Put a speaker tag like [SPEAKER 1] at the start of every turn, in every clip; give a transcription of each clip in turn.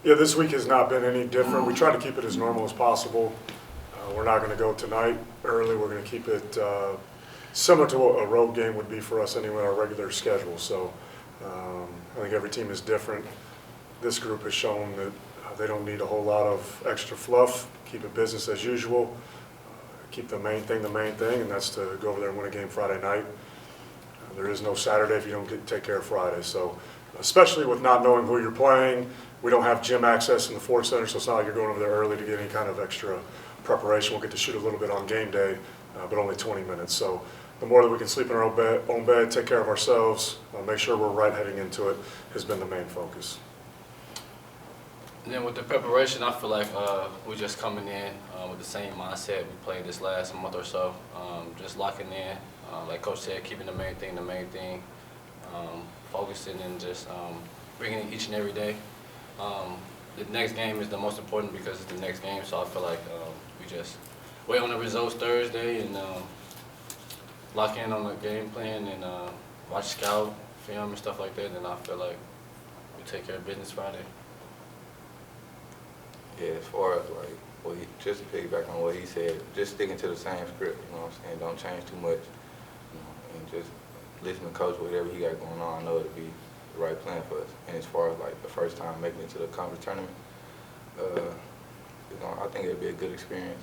[SPEAKER 1] Yeah, this week has not been any different. We try to keep it as normal as possible. We're not going to go tonight early. We're going to keep it similar to what a road game would be for us anyway, our regular schedule. So I think every team is different. This group has shown that they don't need a whole lot of extra fluff. Keep it business as usual. Keep the main thing, and that's to go over there and win a game Friday night. There is no Saturday if you don't take care of Friday. So especially with not knowing who you're playing, we don't have gym access in the Ford Center, so it's not like you're going over there early to get any kind of extra preparation. We'll get to shoot a little bit on game day, but only 20 minutes. So the more that we can sleep in our own bed, take care of ourselves, make sure we're right heading into it, has been the main focus.
[SPEAKER 2] And then with the preparation, I feel like we're just coming in with the same mindset we played this last month or so, just locking in, like Coach said, keeping the main thing, focusing and just bringing it each and every day. The next game is the most important because it's the next game, so I feel like we just wait on the results Thursday and lock in on the game plan and watch scout, film and stuff like that, and I feel like we take care of business Friday.
[SPEAKER 3] Yeah, as far as like, just to piggyback on what he said, just sticking to the same script, you know what I'm saying? Don't change too much, and just listen to Coach, whatever he got going on. I know it'll be the right plan for us. And as far as like the first time making it to the conference tournament, I think it'll be a good experience.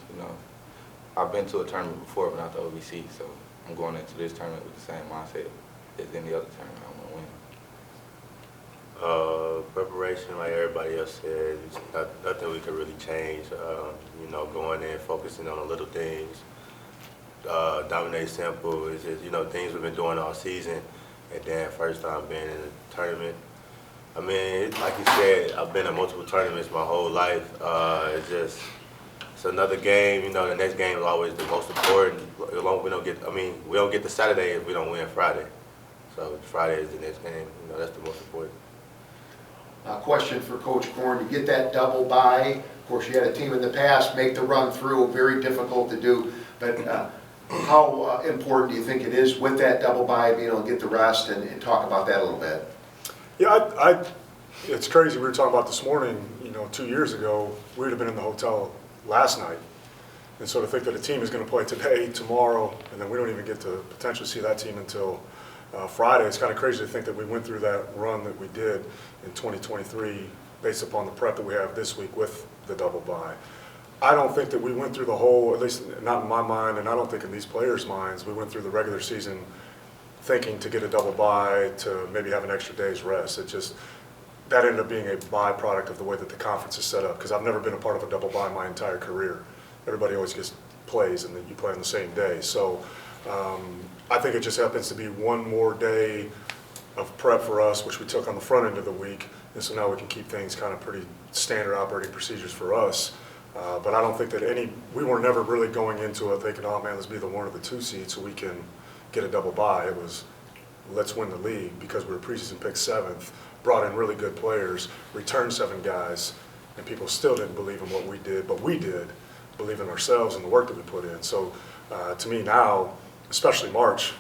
[SPEAKER 3] I've been to a tournament before, but not the OVC, so I'm going into this tournament with the same mindset as any other tournament I want to win.
[SPEAKER 4] Preparation, like everybody else said, it's nothing we can really change. Going in, focusing on the little things, dominate simple. It's just, things we've been doing all season, and then first time being in a tournament. I mean, like you said, I've been in multiple tournaments my whole life. It's another game. The next game is always the most important. We don't get the Saturday if we don't win Friday. So Friday is the next game. That's the most important.
[SPEAKER 5] Question for Coach Korn, to get that double bye. Of course, you had a team in the past make the run through, very difficult to do. But how important do you think it is with that double bye, being able to get the rest, and talk about that a little bit?
[SPEAKER 1] Yeah, it's crazy. We were talking about this morning, 2 years ago, we would have been in the hotel last night. And so to think that a team is going to play today, tomorrow, and then we don't even get to potentially see that team until Friday, it's kind of crazy to think that we went through that run that we did in 2023 based upon the prep that we have this week with the double bye. I don't think that we went through the whole, at least not in my mind, and I don't think in these players' minds, we went through the regular season thinking to get a double bye to maybe have an extra day's rest. That ended up being a byproduct of the way that the conference is set up, because I've never been a part of a double bye my entire career. Everybody always gets plays and then you play on the same day. So I think it just happens to be one more day of prep for us, which we took on the front end of the week, and so now we can keep things kind of pretty standard operating procedures for us. But I don't think that we were never really going into it thinking, oh man, let's be the 1 or the 2 seed so we can get a double bye. It was, let's win the league, because we were preseason picked 7th, brought in really good players, returned 7 guys, and people still didn't believe in what we did, but we did believe in ourselves and the work that we put in. So to me now, especially March,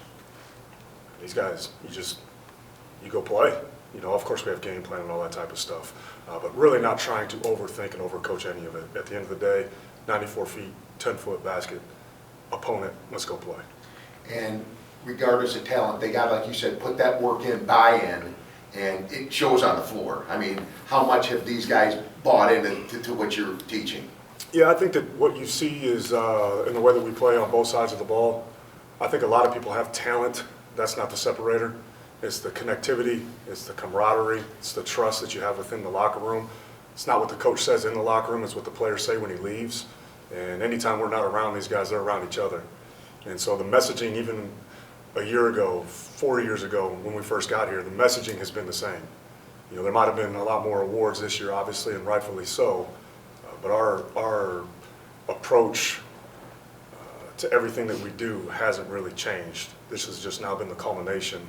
[SPEAKER 1] these guys, you go play. Of course we have game plan and all that type of stuff, but really not trying to overthink and overcoach any of it. At the end of the day, 94 feet, 10-foot basket, opponent, let's go play. And
[SPEAKER 5] regardless of talent, they got, like you said, put that work in, buy-in, and it shows on the floor. I mean, how much have these guys bought into what you're teaching?
[SPEAKER 1] Yeah, I think that what you see is in the way that we play on both sides of the ball, I think a lot of people have talent. That's not the separator. It's the connectivity, it's the camaraderie, it's the trust that you have within the locker room. It's not what the coach says in the locker room, it's what the players say when he leaves. And anytime we're not around these guys, they're around each other. And so the messaging, even a year ago, 4 years ago, when we first got here, the messaging has been the same. There might have been a lot more awards this year, obviously, and rightfully so. But our approach to everything that we do hasn't really changed. This has just now been the culmination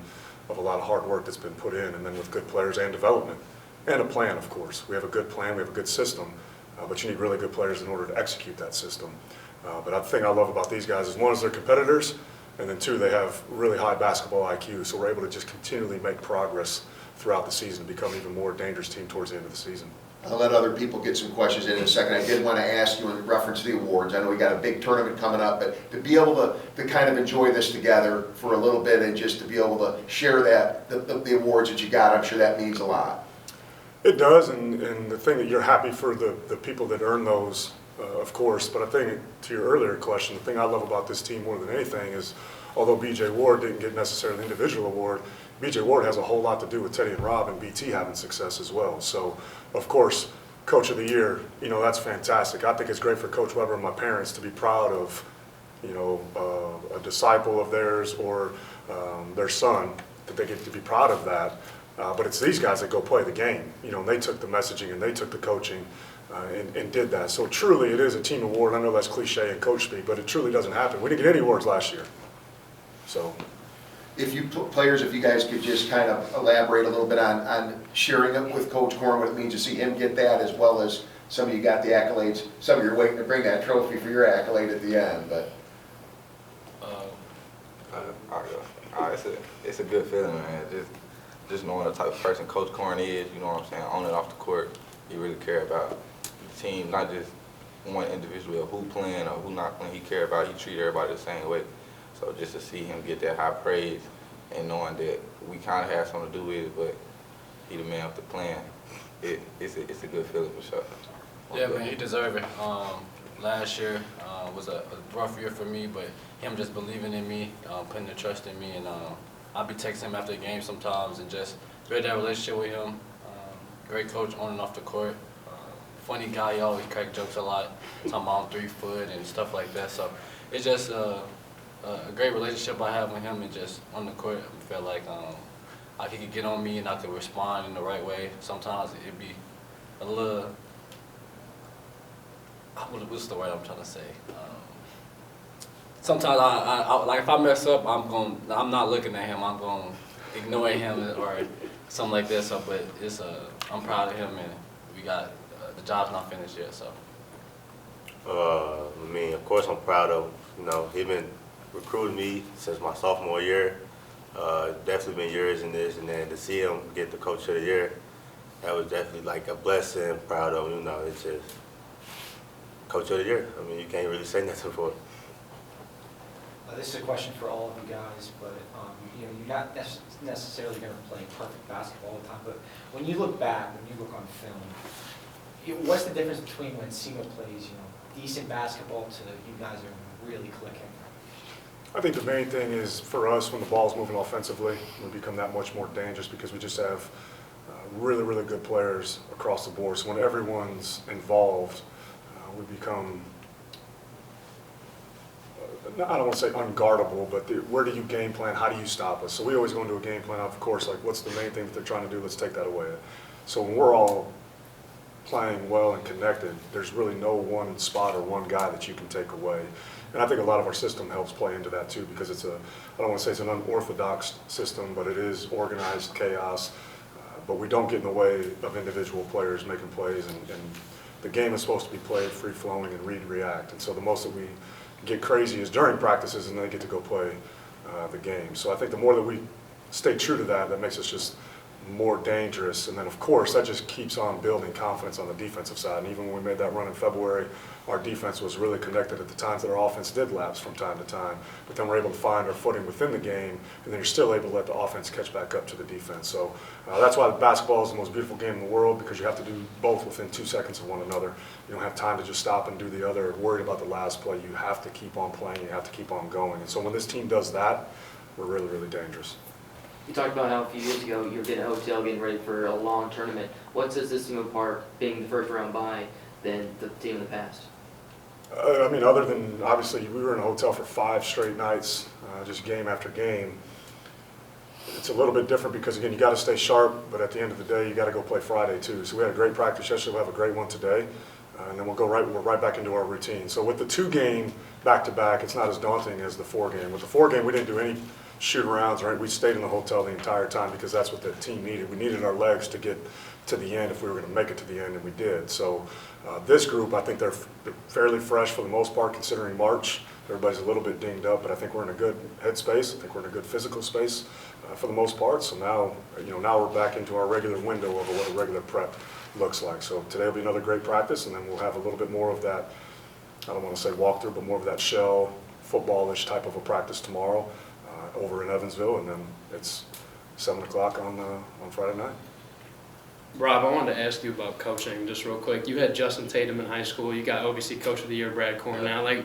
[SPEAKER 1] of a lot of hard work that's been put in, and then with good players and development, and a plan, of course. We have a good plan, we have a good system, but you need really good players in order to execute that system. But the thing I love about these guys is, one, is they're competitors, and then 2, they have really high basketball IQ, so we're able to just continually make progress throughout the season, become an even more dangerous team towards the end of the season.
[SPEAKER 5] I'll let other people get some questions in a second. I did want to ask you in reference to the awards. I know we got a big tournament coming up, but to be able to kind of enjoy this together for a little bit and just to be able to share that, the awards that you got, I'm sure that means a lot.
[SPEAKER 1] It does, and the thing that you're happy for the people that earn those, of course, but I think to your earlier question, the thing I love about this team more than anything is, although B.J. Ward didn't get necessarily an individual award, B.J. Ward has a whole lot to do with Teddy and Rob and BT having success as well. So, of course, Coach of the Year, you know, that's fantastic. I think it's great for Coach Weber and my parents to be proud of, you know, a disciple of theirs or their son, that they get to be proud of that. But it's these guys that go play the game, you know, and they took the messaging and they took the coaching and did that. So truly it is a team award. I know that's cliche and coach speak, but it truly doesn't happen. We didn't get any awards last year. So.
[SPEAKER 5] If you players, if you guys could just kind of elaborate a little bit on sharing it with Coach Korn, what it means to see him get that, as well as some of you got the accolades. Some of you are waiting to bring that trophy for your accolade at the end, but.
[SPEAKER 3] It's a good feeling, man. Just knowing the type of person Coach Korn is, you know what I'm saying, on and off the court. He really care about the team, not just one individual, who playing or who not playing. He care about, he treat everybody the same way. So just to see him get that high praise and knowing that we kind of have something to do with it, but he the man with the plan, it's a good feeling for sure.
[SPEAKER 2] Yeah, man, he deserved it. Last year was a rough year for me, but him just believing in me, putting the trust in me, and I'll be texting him after the game sometimes and just build that relationship with him. Great coach on and off the court. Funny guy, he always crack jokes a lot, talking about I'm 3 foot and stuff like that. So it's just a great relationship I have with him, and just on the court, I feel like he could get on me and I could respond in the right way. Sometimes it'd be a little, what's the word I'm trying to say? Sometimes I like if I mess up, I'm not looking at him. I'm going to ignore him or something like this. So, but it's I'm proud of him, and we got the job's not finished yet. So.
[SPEAKER 4] I mean, of course, I'm proud of, you know, he been recruiting me since my sophomore year. Definitely been years in this, and then to see him get the Coach of the Year, that was definitely like a blessing. Proud of him, you know. It's just Coach of the Year. I mean, you can't really say nothing for it.
[SPEAKER 6] This is a question for all of you guys, but you know, you're not necessarily going to play perfect basketball all the time. But when you look back, when you look on film, what's the difference between when SEMO plays, you know, decent basketball to you guys are really clicking?
[SPEAKER 1] I think the main thing is for us, when the ball's moving offensively, we become that much more dangerous because we just have really, really good players across the board. So when everyone's involved, we become, I don't want to say unguardable, but where do you game plan? How do you stop us? So we always go into a game plan, of course, like what's the main thing that they're trying to do? Let's take that away. So when we're all playing well and connected, there's really no one spot or one guy that you can take away. And I think a lot of our system helps play into that too, because it's I don't want to say it's an unorthodox system, but it is organized chaos. But we don't get in the way of individual players making plays, and the game is supposed to be played free-flowing and read-react. And so the most that we get crazy is during practices, and then they get to go play the game. So I think the more that we stay true to that, that makes us just more dangerous. And then, of course, that just keeps on building confidence on the defensive side. And even when we made that run in February, our defense was really connected at the times that our offense did lapse from time to time. But then we're able to find our footing within the game, and then you're still able to let the offense catch back up to the defense. So that's why basketball is the most beautiful game in the world, because you have to do both within 2 seconds of one another. You don't have time to just stop and do the other, worried about the last play. You have to keep on playing. You have to keep on going. And so when this team does that, we're really, really dangerous.
[SPEAKER 7] You talked about how a few years ago you were getting a hotel, getting ready for a long tournament. What sets this team apart, being the first round bye, than the team in the past?
[SPEAKER 1] I mean, other than, obviously, we were in a hotel for 5 straight nights, just game after game. It's a little bit different because, again, you got to stay sharp, but at the end of the day, you got to go play Friday, too. So we had a great practice yesterday. We'll have a great one today, and then we're right back into our routine. So with the 2-game back-to-back, it's not as daunting as the 4-game. With the 4-game, we didn't do any shoot-arounds, right? We stayed in the hotel the entire time because that's what the team needed. We needed our legs to get to the end if we were going to make it to the end, and we did. So this group, I think they're fairly fresh for the most part, considering March. Everybody's a little bit dinged up, but I think we're in a good headspace. I think we're in a good physical space for the most part. So now, now we're back into our regular window of what a regular prep looks like. So today will be another great practice, and then we'll have a little bit more of that, I don't want to say walkthrough, but more of that shell footballish type of a practice tomorrow over in Evansville, and then it's 7 o'clock on Friday night.
[SPEAKER 8] Rob, I wanted to ask you about coaching just real quick. You had Justin Tatum in high school. You got OVC Coach of the Year, Brad Korn now. Like,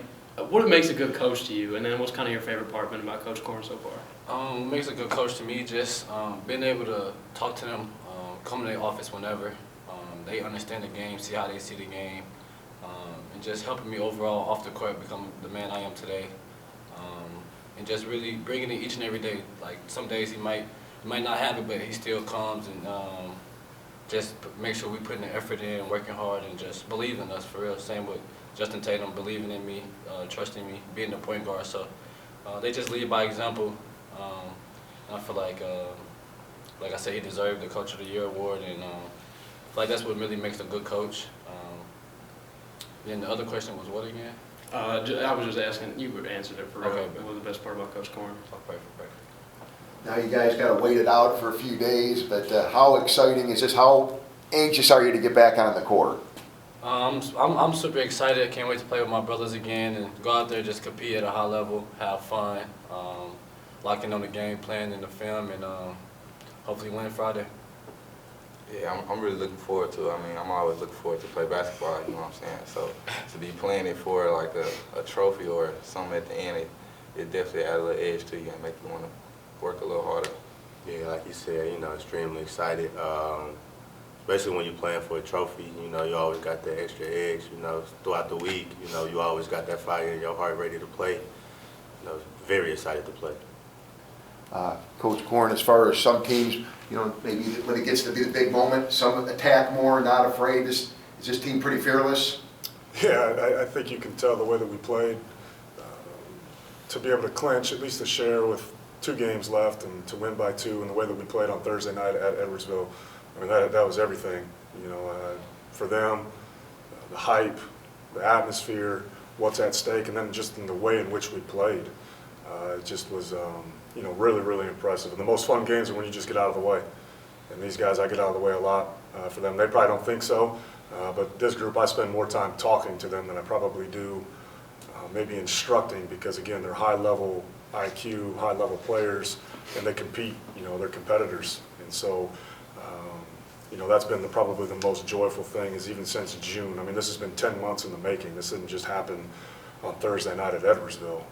[SPEAKER 8] what makes a good coach to you? And then what's kind of your favorite part been about Coach Korn so far?
[SPEAKER 2] What makes a good coach to me, just being able to talk to them, come to their office whenever. They understand the game, see how they see the game, and just helping me overall off the court become the man I am today. And just really bringing it each and every day. Like some days he might not have it, but he still comes and just make sure we putting the effort in, working hard, and just believing in us for real. Same with Justin Tatum, believing in me, trusting me, being the point guard. So they just lead by example. And I feel like I said, he deserved the Coach of the Year award, and I feel like that's what really makes a good coach. Then the other question was what again?
[SPEAKER 8] I was just asking, you answered it for real.
[SPEAKER 2] Okay.
[SPEAKER 8] What was the best part about Coach Korn?
[SPEAKER 2] Oh, perfect.
[SPEAKER 5] Now you guys got to wait it out for a few days, but how exciting is this? How anxious are you to get back on the court?
[SPEAKER 2] I'm super excited. Can't wait to play with my brothers again and go out there, just compete at a high level, have fun, lock in on the game plan and the film, and hopefully win Friday.
[SPEAKER 3] Yeah, I'm really looking forward to it. I mean, I'm always looking forward to play basketball, you know what I'm saying? So to be playing it for like a trophy or something at the end, it definitely adds a little edge to you and make you want to work a little harder.
[SPEAKER 4] Yeah, like you said, you know, extremely excited. Especially when you're playing for a trophy, you know, you always got that extra edge, you know, throughout the week, you know, you always got that fire in your heart ready to play. You know, very excited to play.
[SPEAKER 5] Coach Korn, as far as some teams, you know, maybe when it gets to be the big moment, some attack more, not afraid. Is this team pretty fearless?
[SPEAKER 1] Yeah, I think you can tell the way that we played. To be able to clinch, at least to share with 2 games left and to win by 2, and the way that we played on Thursday night at Edwardsville, I mean, that was everything. You know, for them, the hype, the atmosphere, what's at stake, and then just in the way in which we played. It just was, you know, really, really impressive. And the most fun games are when you just get out of the way. And these guys, I get out of the way a lot for them. They probably don't think so, but this group, I spend more time talking to them than I probably do maybe instructing, because, again, they're high-level IQ, high-level players, and they compete, you know, they're competitors. And so, you know, that's been probably the most joyful thing, is even since June. I mean, this has been 10 months in the making. This didn't just happen on Thursday night at Edwardsville.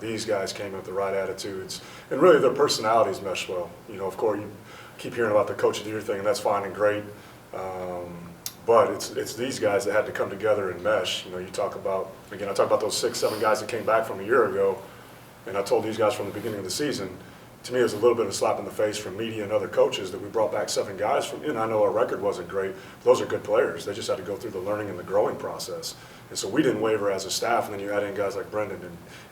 [SPEAKER 1] These guys came in with the right attitudes, and really their personalities mesh well. You know, of course, you keep hearing about the Coach of the Year thing, and that's fine and great. But it's these guys that had to come together and mesh. You know, you talk about, again, I talk about those 6, 7 guys that came back from a year ago, and I told these guys from the beginning of the season, to me it was a little bit of a slap in the face from media and other coaches that we brought back 7 guys from, and I know our record wasn't great. Those are good players. They just had to go through the learning and the growing process. And so we didn't waver as a staff, and then you add in guys like Brendan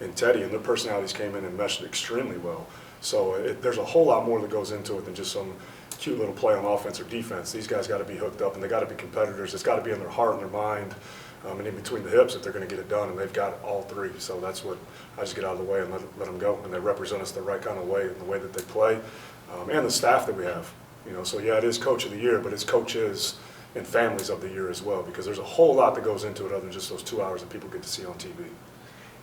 [SPEAKER 1] and Teddy, and their personalities came in and meshed extremely well. So there's a whole lot more that goes into it than just some cute little play on offense or defense. These guys got to be hooked up, and they got to be competitors. It's got to be in their heart and their mind, and in between the hips if they're going to get it done, and they've got all 3. So that's what I just get out of the way and let them go, and they represent us the right kind of way in the way that they play, and the staff that we have. You know, so yeah, it is Coach of the Year, but it's coaches and families of the year as well, because there's a whole lot that goes into it other than just those 2 hours that people get to see on TV.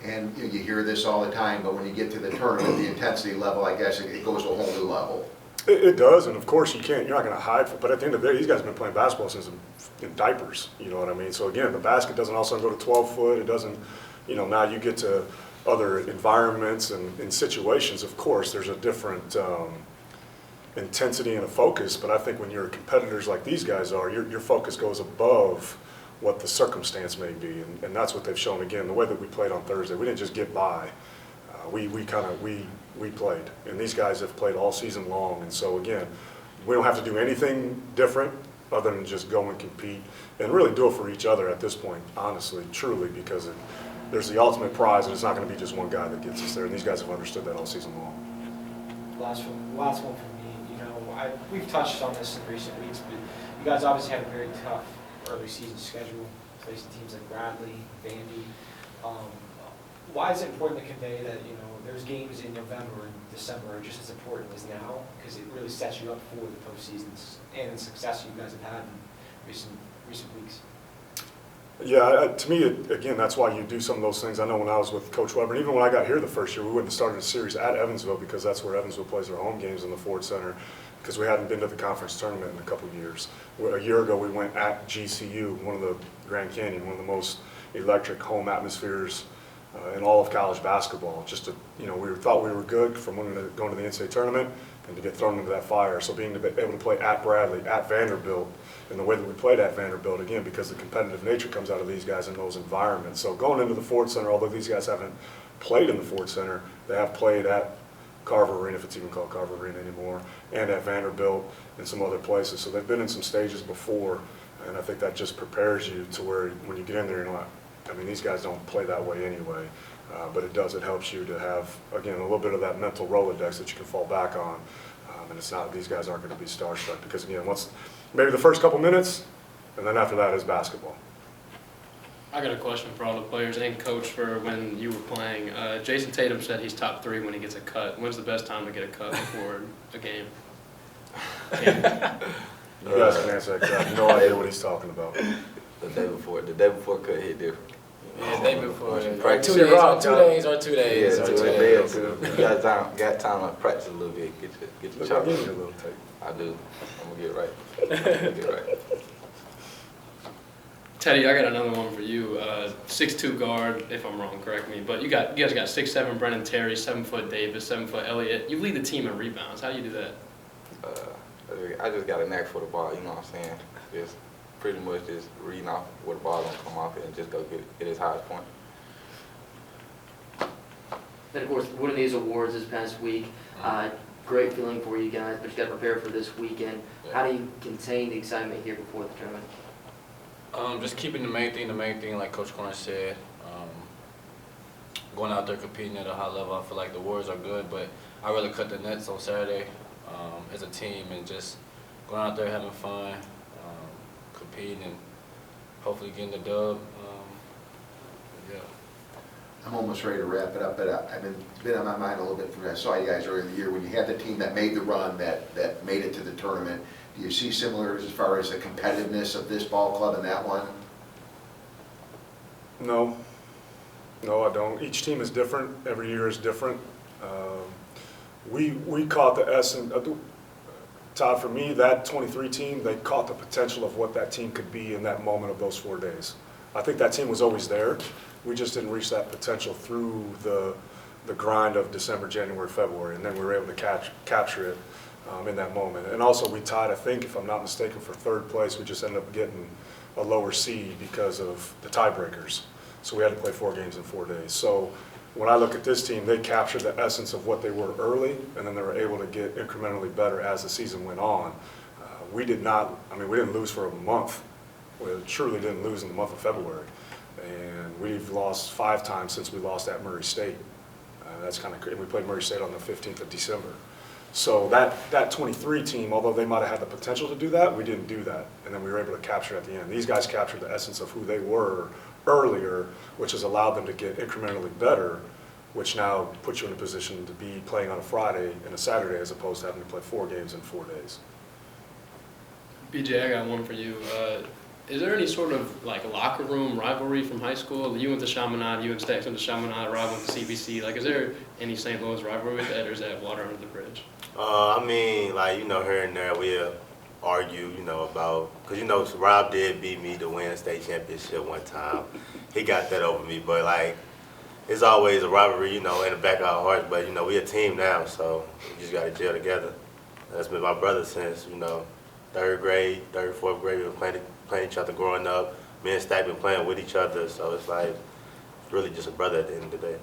[SPEAKER 5] And you know, you hear this all the time, but when you get to the tournament, the intensity level, I guess it goes to a whole new level.
[SPEAKER 1] It does, and of course you're not going to hide from it, but at the end of the day, these guys have been playing basketball since in diapers, you know what I mean? So again, the basket doesn't also go to 12 foot, it doesn't, you know, now you get to other environments and situations, of course, there's a different intensity and a focus, but I think when you're competitors like these guys are, your focus goes above what the circumstance may be, and that's what they've shown. Again, the way that we played on Thursday, we didn't just get by. We played, and these guys have played all season long, and so again, we don't have to do anything different other than just go and compete and really do it for each other at this point, honestly, truly, because there's the ultimate prize, and it's not going to be just one guy that gets us there, and these guys have understood that all season long.
[SPEAKER 6] Last one for me. You know, we've touched on this in recent weeks, but you guys obviously had a very tough early season schedule, facing teams like Bradley, Vandy. Why is it important to convey that, you know, there's games in November and December are just as important as now, because it really sets you up for the postseasons and the success you guys have had in recent weeks?
[SPEAKER 1] Yeah, to me, again, that's why you do some of those things. I know when I was with Coach Weber, and even when I got here the first year, we wouldn't have started a series at Evansville because that's where Evansville plays their home games in the Ford Center, because we hadn't been to the conference tournament in a couple of years. A year ago, we went at GCU, one of the Grand Canyon, one of the most electric home atmospheres in all of college basketball. Just to, we thought we were good from going to the NCAA tournament and to get thrown into that fire. So being able to play at Bradley, at Vanderbilt, in the way that we played at Vanderbilt, again, because the competitive nature comes out of these guys in those environments. So going into the Ford Center, although these guys haven't played in the Ford Center, they have played at Carver Arena, if it's even called Carver Arena anymore, and at Vanderbilt and some other places. So they've been in some stages before, and I think that just prepares you to where when you get in there, you're like, I mean, these guys don't play that way anyway, but it helps you to have, again, a little bit of that mental Rolodex that you can fall back on. And it's not, these guys aren't going to be starstruck because, again, maybe the first couple minutes, and then after that is basketball.
[SPEAKER 8] I got a question for all the players and coach for when you were playing. Jason Tatum said he's top 3 when he gets a cut. When's the best time to get a cut before a game?
[SPEAKER 1] You guys can answer that. I have no idea what he's talking about.
[SPEAKER 3] The day before cut hit different.
[SPEAKER 2] Yeah, the day before.
[SPEAKER 3] Practice.
[SPEAKER 2] 2 days, or 2 days, or 2 days.
[SPEAKER 3] Yeah,
[SPEAKER 2] or
[SPEAKER 3] 2
[SPEAKER 2] 2
[SPEAKER 3] days.
[SPEAKER 2] days.
[SPEAKER 3] You got time to practice a little bit. Get your
[SPEAKER 1] Look,
[SPEAKER 3] chop.
[SPEAKER 1] I'll give you a little tape.
[SPEAKER 3] I do. I'm gonna get right.
[SPEAKER 8] Teddy, I got another one for you. 6'2" guard, if I'm wrong, correct me. But you guys got 6'7" Brennan Terry, 7' Davis, 7' Elliott. You lead the team in rebounds. How do you do that?
[SPEAKER 3] I just got a knack for the ball. You know what I'm saying? Just pretty much just reading off where the ball gonna come off it and just go get his highest point.
[SPEAKER 7] And of course, winning these awards this past week, great feeling for you guys, but you got to prepare for this weekend. How do you contain the excitement here before the tournament?
[SPEAKER 2] Just keeping the main thing, like Coach Korn said. Going out there competing at a high level. I feel like the Warriors are good, but I really cut the nets on Saturday as a team and just going out there having fun, competing, and hopefully getting the dub. Yeah.
[SPEAKER 5] I'm almost ready to wrap it up, but it's been on my mind a little bit. I saw you guys earlier in the year when you had the team that made the run, that made it to the tournament. Do you see similars as far as the competitiveness of this ball club and that one?
[SPEAKER 1] No, I don't. Each team is different. Every year is different. We caught the essence. Todd, for me, that 23 team, they caught the potential of what that team could be in that moment of those 4 days. I think that team was always there. We just didn't reach that potential through the grind of December, January, February, and then we were able to capture it in that moment. And also we tied, I think, if I'm not mistaken, for 3rd place. We just ended up getting a lower seed because of the tiebreakers. So we had to play 4 games in 4 days. So when I look at this team, they captured the essence of what they were early, and then they were able to get incrementally better as the season went on. We didn't lose for a month. We truly didn't lose in the month of February. And we've lost 5 times since we lost at Murray State. That's kind of crazy. We played Murray State on the 15th of December. So that 23 team, although they might have had the potential to do that, we didn't do that. And then we were able to capture at the end. These guys captured the essence of who they were earlier, which has allowed them to get incrementally better, which now puts you in a position to be playing on a Friday and a Saturday as opposed to having to play 4 games in 4 days.
[SPEAKER 8] BJ, I got one for you. Is there any sort of like locker room rivalry from high school? You went to Chaminade, you and Stacks went to Chaminade, Rob went to CBC. Like, is there any St. Louis rivalry with that, or is that water under the bridge?
[SPEAKER 4] Here and there we'll argue, about, because, Rob did beat me to win a state championship one time. He got that over me, but, it's always a rivalry, in the back of our hearts. But, we a team now, so we just got to gel together. That's been my brother since, 3rd grade, 3rd, 4th grade. We were playing each other growing up. Me and Stack been playing with each other, so it's really just a brother at the end of the day.